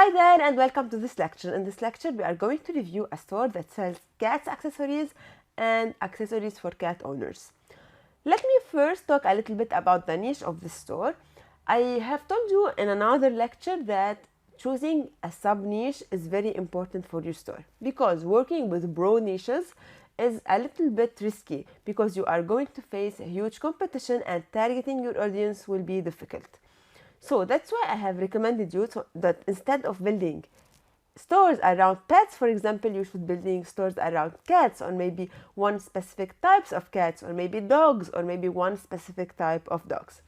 Hi there and welcome to this lecture. In this lecture, we are going to review a store that sells cat accessories and accessories for cat owners. Let me first talk a little bit about the niche of this store. I have told you in another lecture that choosing a sub niche is very important for your store because working with broad niches is a little bit risky because you are going to face a huge competition and targeting your audience will be difficult. So that's why I have recommended you that instead of building stores around pets, for example, you should building stores around cats, or maybe one specific types of cats, or maybe dogs, or maybe one specific type of dogs.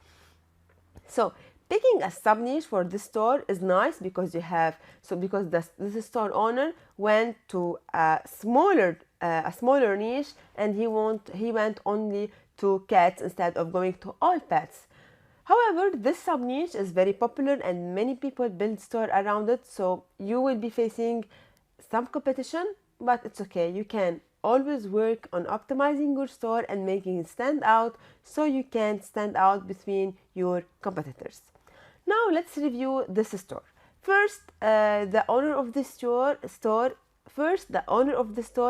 So picking a sub niche for this store is nice because this store owner went to a smaller niche and he went only to cats instead of going to all pets. However, this sub niche is very popular and many people build store around it, so you will be facing some competition, but it's okay. You can always work on optimizing your store and making it stand out so you can stand out between your competitors. Now let's review this store. First, the owner of the store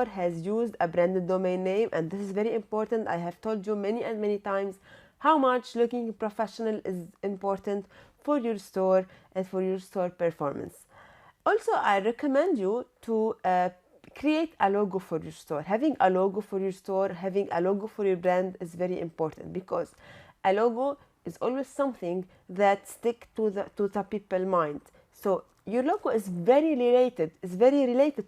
has used a branded domain name, and this is very important. I have told you many and many times how much looking professional is important for your store and for your store performance. Also, I recommend you to create a logo for your store. Having a logo for your store, having a logo for your brand is very important because a logo is always something that stick to the people mind. So your logo is very related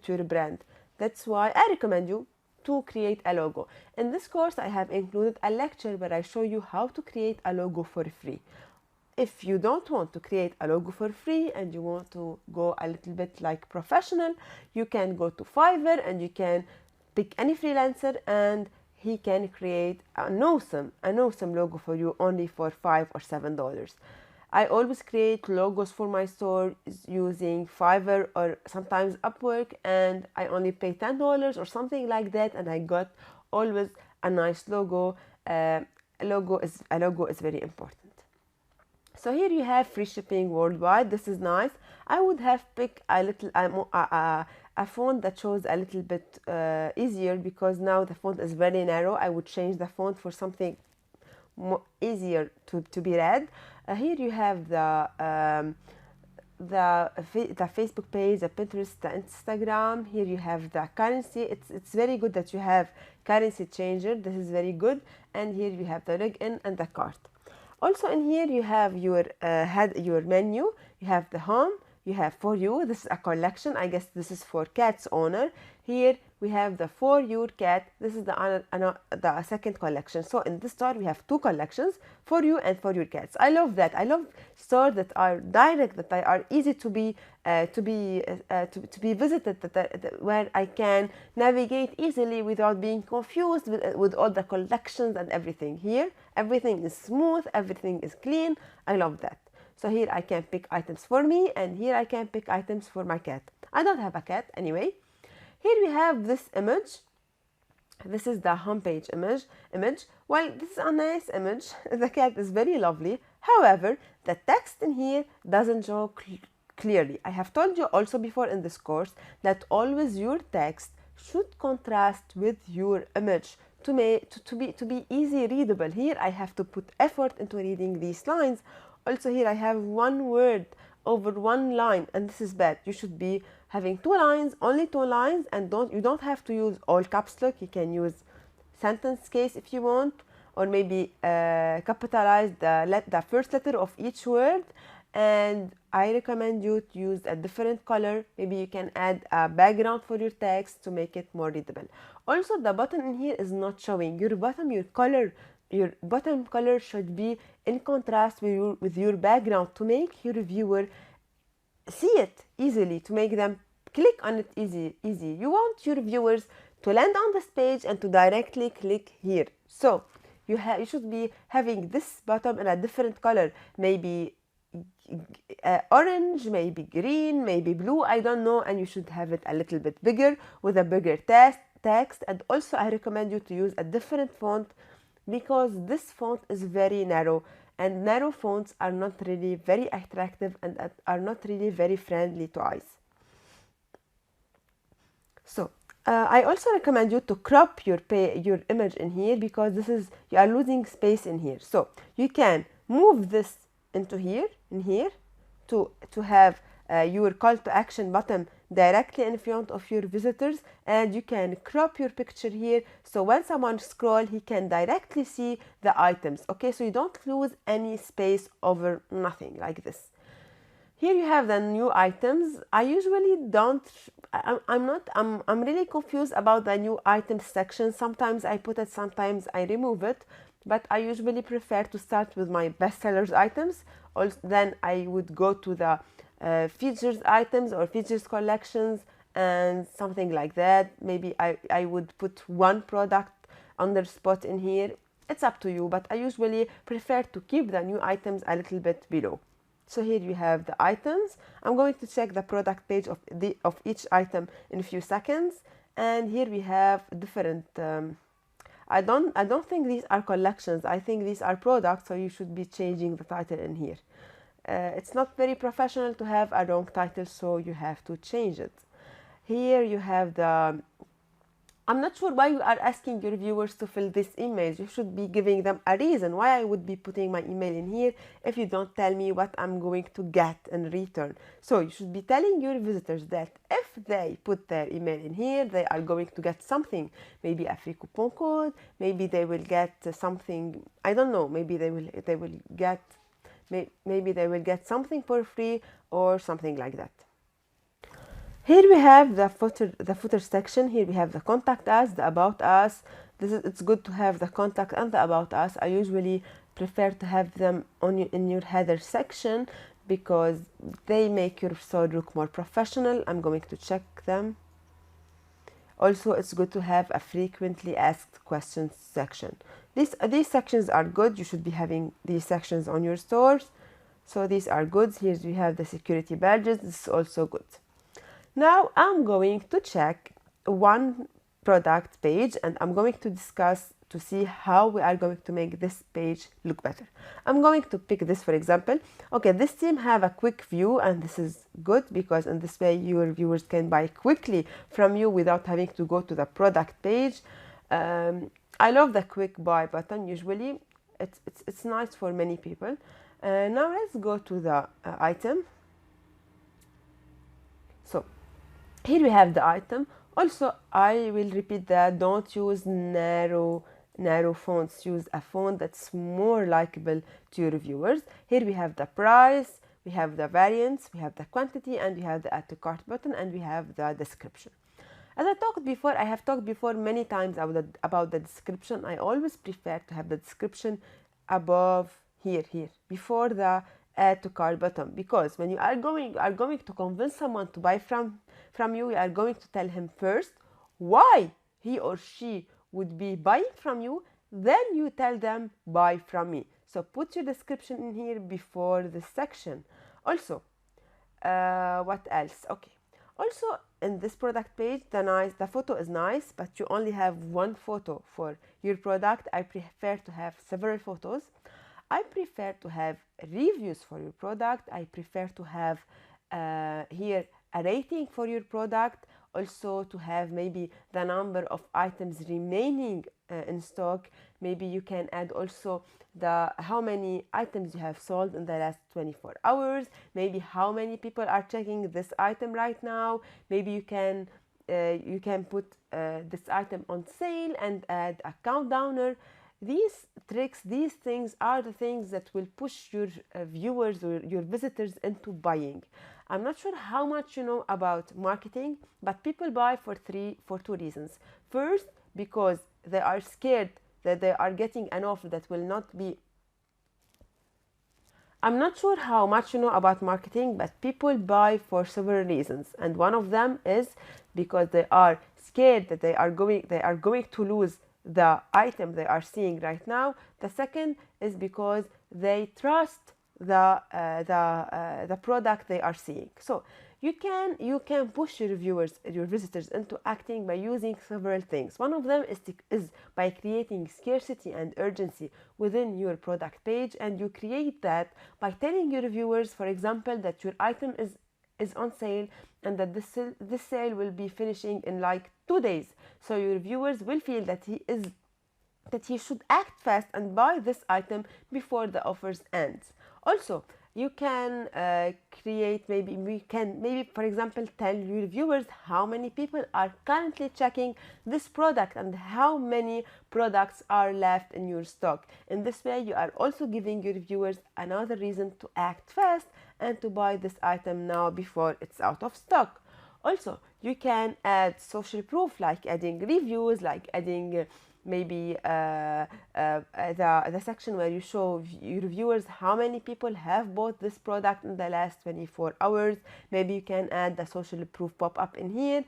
to your brand. That's why I recommend you to create a logo. In this course, I have included a lecture where I show you how to create a logo for free. If you don't want to create a logo for free and you want to go a little bit like professional, you can go to Fiverr and you can pick any freelancer and he can create an awesome logo for you only for $5 or $7. I always create logos for my store using Fiverr or sometimes Upwork, and I only pay $10 or something like that, and I got always a nice logo. A logo is very important. So here you have free shipping worldwide. This is nice. I would have picked a font that shows a little bit easier because now the font is very narrow. I would change the font for something easier to be read. Here you have the Facebook page, the Pinterest, the Instagram. Here you have the currency. It's very good that you have currency changer. This is very good. And here you have the login and the cart. Also in here you have your menu. You have the home. You have For You. This is a collection. I guess this is for cat's owner. Here we have the For Your Cat. This is the second collection. So in this store we have two collections, For You and For Your Cats. I love that. I love stores that are direct, that are easy to be visited, where I can navigate easily without being confused with all the collections and everything. Here everything is smooth, everything is clean. I love that. So here I can pick items for me and here I can pick items for my cat. I don't have a cat anyway. Here we have this image. This is the homepage image. Well, this is a nice image. The cat is very lovely. However, the text in here doesn't show clearly. I have told you also before in this course that always your text should contrast with your image to be easy readable. Here I have to put effort into reading these lines. Also here I have one word over one line, and this is bad. You should be having only two lines, and you don't have to use all caps lock. You can use sentence case if you want, or maybe capitalize the first letter of each word. And I recommend you to use a different color. Maybe you can add a background for your text to make it more readable. Also, the button in here is not showing. Your bottom color should be in contrast with your background to make your viewer see it easily, to make them click on it easy. You want your viewers to land on this page and to directly click here. So you should be having this bottom in a different color, maybe orange, maybe green, maybe blue, I don't know, and you should have it a little bit bigger with a bigger text. And also I recommend you to use a different font because this font is very narrow. and narrow fonts are not really very attractive and are not really very friendly to eyes. So I also recommend you to crop your image in here, because you are losing space in here. So you can move this into here, to have your call to action button directly in front of your visitors, and you can crop your picture here, so when someone scroll, he can directly see the items. Okay, so you don't lose any space over nothing like this. Here you have the new items. I usually don't, I'm really confused about the new items section. Sometimes I put it, sometimes I remove it, but I usually prefer to start with my bestsellers items. Also, then I would go to the features items or features collections and something like that. Maybe I would put one product under spot in here. It's up to you, but I usually prefer to keep the new items a little bit below. So here you have the items. I'm going to check the product page of each item in a few seconds, and here we have different I don't think these are collections. I think these are products, so you should be changing the title in here. It's not very professional to have a wrong title, so you have to change it. Here you have the, I'm not sure why you are asking your viewers to fill this email. You should be giving them a reason why I would be putting my email in here if you don't tell me what I'm going to get in return. So you should be telling your visitors that if they put their email in here, they are going to get something, maybe a free coupon code, maybe they will get something, I don't know, maybe they will get something for free or something like that. Here we have the footer section. Here we have the contact us, the about us. It's good to have the contact and the about us. I usually prefer to have them in your header section because they make your store look more professional. I'm going to check them. Also, it's good to have a frequently asked questions section. These sections are good. You should be having these sections on your stores. So these are good. Here we have the security badges. This is also good. Now I'm going to check one product page, and I'm going to discuss to see how we are going to make this page look better. I'm going to pick this, for example. Okay, this team have a quick view, and this is good because in this way your viewers can buy quickly from you without having to go to the product page. I love the quick buy button. Usually it's nice for many people. Now let's go to the item. So here we have the item. Also, I will repeat that don't use narrow fonts. Use a font that's more likable to your viewers. Here we have the price, we have the variants, we have the quantity, and we have the add to cart button, and we have the description. As I have talked before many times about the description. I always prefer to have the description above here before the add to cart button, because when you are going to convince someone to buy from you, you are going to tell him first why he or she would be buying from you, then you tell them buy from me. So put your description in here before this section. Also, what else? Okay, also in this product page, the photo is nice, but you only have one photo for your product. I prefer to have several photos. I prefer to have reviews for your product. I prefer to have here a rating for your product. Also to have maybe the number of items remaining in stock. Maybe you can add also how many items you have sold in the last 24 hours. Maybe how many people are checking this item right now. Maybe you can put this item on sale and add a countdowner. These tricks, these things are the things that will push your viewers or your visitors into buying. I'm not sure how much you know about marketing, but people buy for two reasons. First, because they are scared that they are getting an offer that will not be. I'm not sure how much you know about marketing, but people buy for several reasons, and one of them is because they are scared that they are going to lose the item they are seeing right now. The second is because they trust the product they are seeing. So You can push your viewers, your visitors, into acting by using several things. One of them is by creating scarcity and urgency within your product page, and you create that by telling your viewers, for example, that your item is on sale and that this sale will be finishing in like 2 days. So your viewers will feel that he should act fast and buy this item before the offers ends. Also, you can create, maybe for example tell your viewers how many people are currently checking this product and how many products are left in your stock. In this way, you are also giving your viewers another reason to act fast and to buy this item now before it's out of stock. Also, you can add social proof, like adding reviews, like adding maybe the section where you show your viewers how many people have bought this product in the last 24 hours. Maybe you can add the social proof pop-up in here.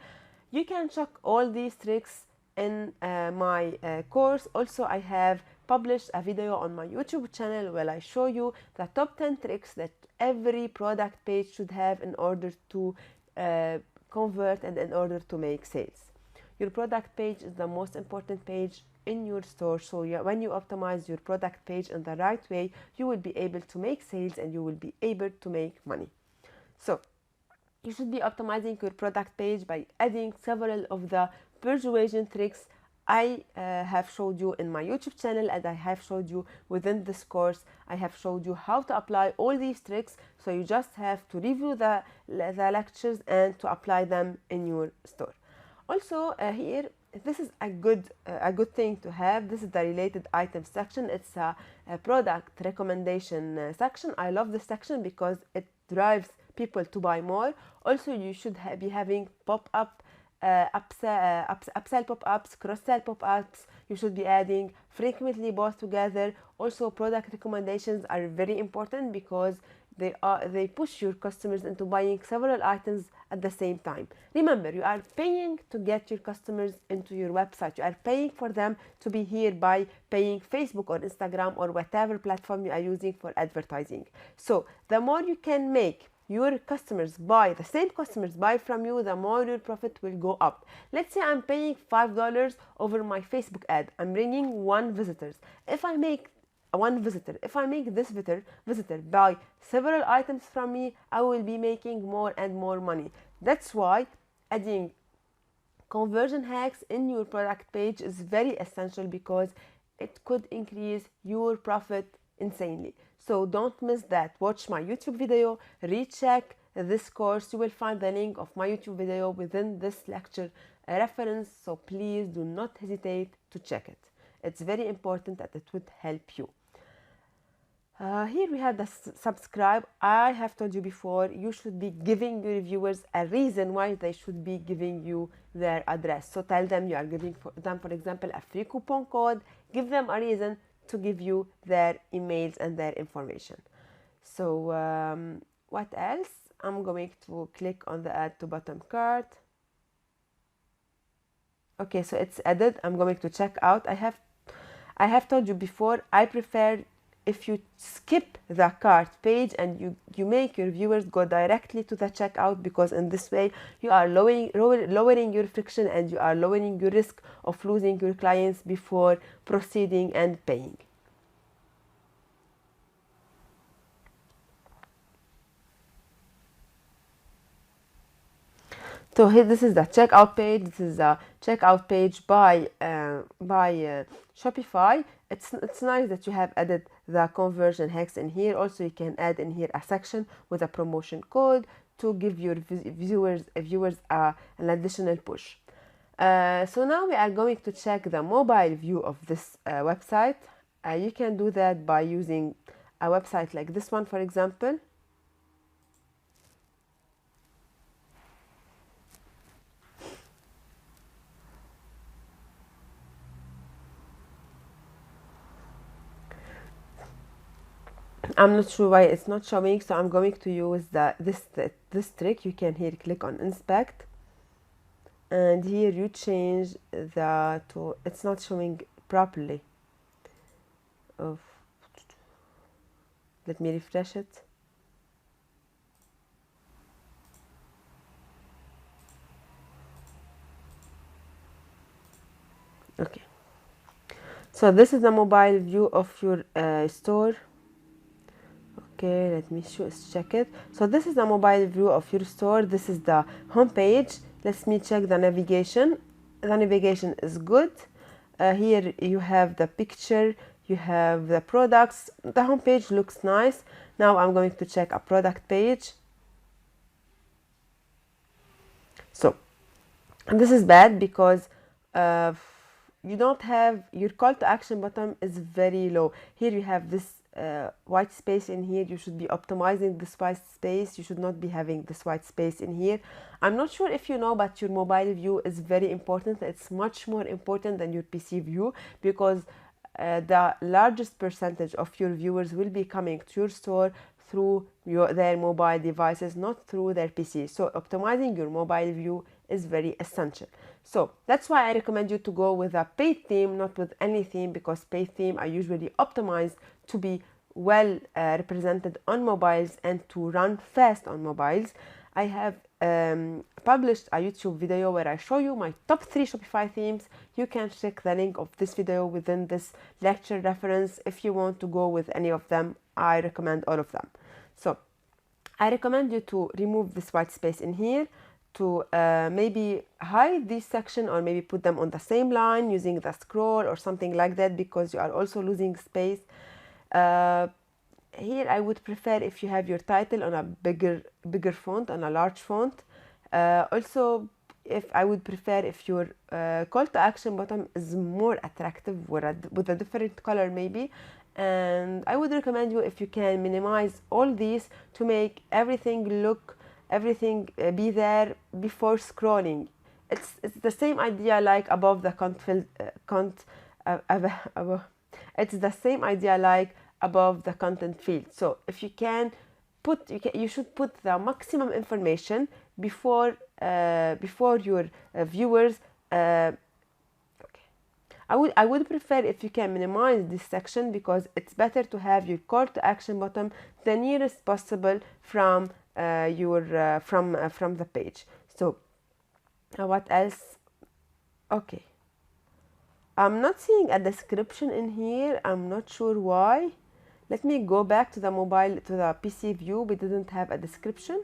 You can check all these tricks in my course. Also, I have published a video on my YouTube channel where I show you the top 10 tricks that every product page should have in order to convert and in order to make sales. Your product page is the most important page in your store, so when you optimize your product page in the right way, you will be able to make sales and you will be able to make money. So you should be optimizing your product page by adding several of the persuasion tricks I have showed you in my YouTube channel, and I have showed you within this course. I have showed you how to apply all these tricks, so you just have to review the lectures and to apply them in your store. Also, here, this is a good thing to have. This is the related items section. It's a product recommendation section. I love this section because it drives people to buy more. Also, you should be having pop-up upsell pop-ups, cross-sell pop-ups. You should be adding frequently both together. Also, product recommendations are very important because they push your customers into buying several items at the same time. Remember, you are paying to get your customers into your website. You are paying for them to be here by paying Facebook or Instagram or whatever platform you are using for advertising. So the more you can make your customers buy, the same customers buy from you, the more your profit will go up. Let's say I'm paying $5 over my Facebook ad. I'm bringing one visitor. If I make this visitor buy several items from me, I will be making more and more money. That's why adding conversion hacks in your product page is very essential, because it could increase your profit insanely. So don't miss that. Watch my YouTube video, recheck this course. You will find the link of my YouTube video within this lecture reference, so please do not hesitate to check it. It's very important that it would help you. Here we have the subscribe. I have told you before, you should be giving your viewers a reason why they should be giving you their address. So tell them you are giving them, for example, a free coupon code. Give them a reason to give you their emails and their information. So what else? I'm going to click on the add to bottom cart. Okay, so it's added. I'm going to check out. I have told you before, I prefer if you skip the cart page and you make your viewers go directly to the checkout, because in this way you are lowering your friction and you are lowering your risk of losing your clients before proceeding and paying. So here, this is the checkout page. This is a checkout page by Shopify. It's nice that you have added the conversion hacks in here. Also, you can add in here a section with a promotion code to give your viewers an additional push. So now we are going to check the mobile view of this website. You can do that by using a website like this one, for example. I'm not sure why it's not showing, so I'm going to use this trick. You can here click on inspect, and here you change it's not showing properly. Let me refresh it. Okay, so this is the mobile view of your store. Okay, let me check it. So this is the mobile view of your store. This is the home page. Let me check the navigation. The navigation is good. Here you have the picture, you have the products. The home page looks nice. Now I'm going to check a product page. So this is bad because you don't have your call to action button is very low. Here you have this white space in here. You should be optimizing this white space. You should not be having this white space in here. I'm not sure if you know, but your mobile view is very important. It's much more important than your PC view because the largest percentage of your viewers will be coming to your store through their mobile devices, not through their PC. So optimizing your mobile view is very essential. So that's why I recommend you to go with a paid theme, not with any theme, because paid theme are usually optimized to be well represented on mobiles and to run fast on mobiles. I have published a YouTube video where I show you my top 3 Shopify themes. You can check the link of this video within this lecture reference. If you want to go with any of them, I recommend all of them. So I recommend you to remove this white space in here, to maybe hide this section or maybe put them on the same line using the scroll or something like that, because you are also losing space. Here I would prefer if you have your title on a bigger font, on a large font. Also, if I would prefer if your call to action button is more attractive with a different color maybe. And I would recommend you if you can minimize all these to make everything be there before scrolling. It's the same idea like above the it's the same idea like above the content field. So if you can you should put the maximum information before your viewers. I would prefer if you can minimize this section, because it's better to have your call to action button the nearest possible from from the page. So what else? Okay, I'm not seeing a description in here. I'm not sure why. Let me go back to the PC view. We didn't have a description.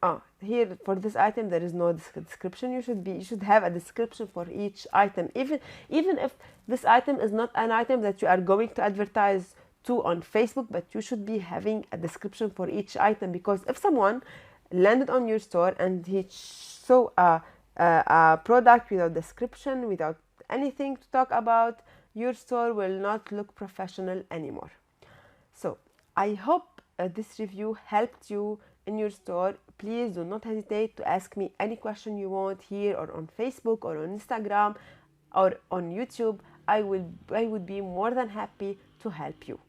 Oh, here for this item there is no description. You should have a description for each item, even if this item is not an item that you are going to advertise to on Facebook, but you should be having a description for each item, because if someone landed on your store and he saw a product without description, without anything to talk about, your store will not look professional anymore. So I hope this review helped you in your store. Please do not hesitate to ask me any question you want here or on Facebook or on Instagram or on YouTube. I would be more than happy to help you.